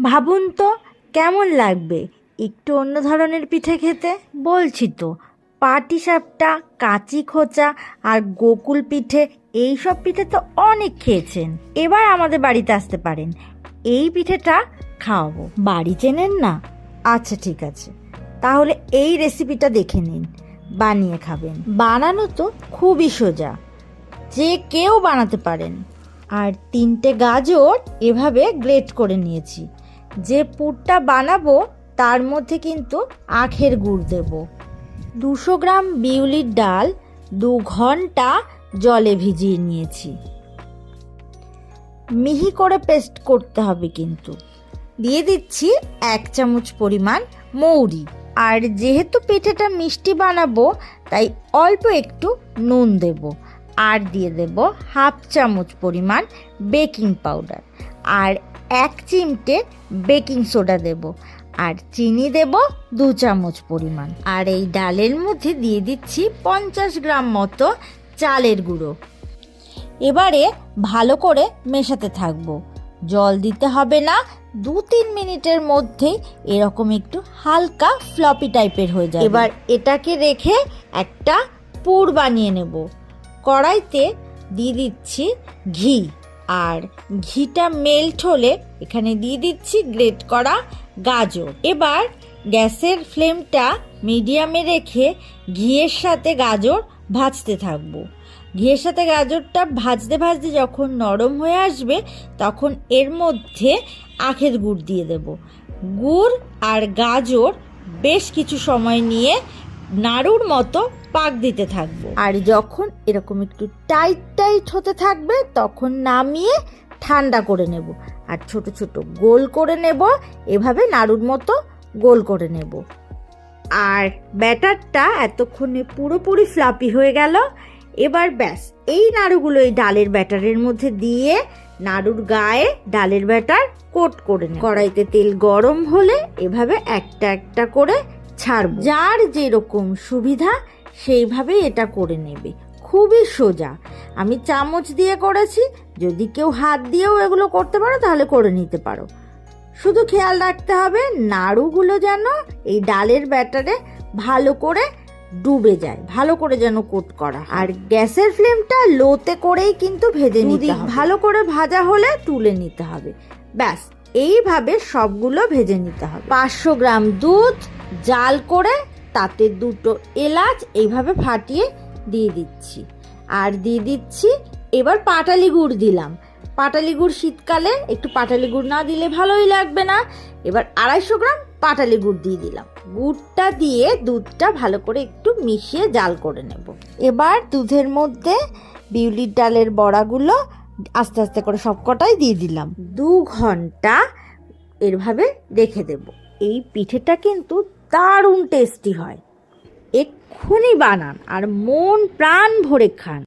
ভাবুন তো কেমন লাগবে একটু অন্য ধরনের পিঠে খেতে। বলছি তো, পাটিসাপটা, কাঁচি খোঁচা আর গোকুল পিঠে, এই সব পিঠে তো অনেক খেয়েছেন। এবার আমাদের বাড়িতে আসতে পারেন, এই পিঠেটা খাওয়াবো। বাড়ি চেনেন না? আচ্ছা ঠিক আছে, তাহলে এই রেসিপিটা দেখে নিন, বানিয়ে খাবেন। বানানো তো খুবই সোজা, যে কেউ বানাতে পারেন। আর 3টে গাজর এভাবে গ্রেট করে নিয়েছি। যে পুরটা বানাবো তার মধ্যে কিন্তু আখের গুড় দেব। 200 গ্রাম বিউলির ডাল 2 ঘন্টা জলে ভিজিয়ে নিয়েছি। মিহি করে পেস্ট করতে হবে কিন্তু। দিয়ে দিচ্ছি 1 চামচ পরিমাণ মৌরি। আর যেহেতু পিঠেটা মিষ্টি বানাবো তাই অল্প একটু নুন দেব। আর দিয়ে দেব 1/2 চামচ পরিমাণ বেকিং পাউডার আর 1 চিমটে বেকিং সোডা দেব। আর চিনি দেব 2 চামচ পরিমাণ। আর এই ডালের মধ্যে দিয়ে দিচ্ছি 50 গ্রাম মতো চালের গুঁড়ো। এবারে ভালো করে মেশাতে থাকবো। জল দিতে হবে না, 2-3 মিনিটের মধ্যেই এরকম একটু হালকা ফ্লপি টাইপের হয়ে যাবে। এবার এটাকে রেখে একটা পুর বানিয়ে নেব। কড়াইতে দিয়ে দিচ্ছি ঘি, আর ঘিটা মেল্ট হলে এখানে দিয়ে দিচ্ছি গ্রেট করা গাজর। এবার গ্যাসের ফ্লেমটা মিডিয়ামে রেখে ঘিয়ের সাথে গাজর ভাজতে থাকবো। ঘিয়ের সাথে গাজরটা ভাজতে ভাজতে যখন নরম হয়ে আসবে তখন এর মধ্যে আখের গুড় দিয়ে দেব। গুড় আর গাজর বেশ কিছু সময় নিয়ে নাড়ুর মতো পাক দিতে থাকবো। আর যখন এরকম একটু টাইট টাইট হতে থাকবে তখন নামিয়ে ঠান্ডা করে নেব। আর ছোট ছোট গোল করে নেব, এভাবে নাড়ুর মতো গোল করে নেব। আর ব্যাটারটা এতক্ষণে পুরোপুরি ফ্লাপি হয়ে গেল। এবার ব্যাস, এই নাড়ুগুলো এই ডালের ব্যাটারের মধ্যে দিয়ে নাড়ুর গায়ে ডালের ব্যাটার কোট করে নেব। কড়াইতে তেল গরম হলে এভাবে একটা একটা করে ছাড়ব। যার যেরকম সুবিধা সেইভাবে এটা করে নেবে। খুবই সোজা। আমি চামচ দিয়ে করেছি, যদি কেউ হাত দিয়েও এগুলো করতে পারো তাহলে করে নিতে পারো। শুধু খেয়াল রাখতে হবে নাড়ুগুলো যেন এই ডালের ব্যাটারে ভালো করে ডুবে যায়, ভালো করে যেন কোট করা। আর গ্যাসের ফ্লেমটা লোতে করেই কিন্তু ভেজে নিতে হবে। ভালো করে ভাজা হলে তুলে নিতে হবে। ব্যাস, এইভাবে সবগুলো ভেজে নিতে হবে। 500 গ্রাম দুধ জাল করে তাতে 2টো এলাচ এইভাবে ফাটিয়ে দিয়ে দিচ্ছি। আর দিয়ে দিচ্ছি এবার পাটালি গুড় দিলাম। পাটালি গুড় শীতকালে একটু পাটালি গুড় না দিলে ভালোই লাগবে না। এবার 250 গ্রাম পাটালি গুড় দিয়ে দিলাম। গুড়টা দিয়ে দুধটা ভালো করে একটু মিশিয়ে জাল করে নেব। এবার দুধের মধ্যে বিউলির ডালের বড়াগুলো আস্তে আস্তে করে সবকটাই দিয়ে দিলাম। 2 ঘন্টা এভাবে রেখে দেব। এই পিঠেটা কিন্তু দারুণ টেস্টি হয়। এক্ষুনি বানান আর মন প্রাণ ভরে খান।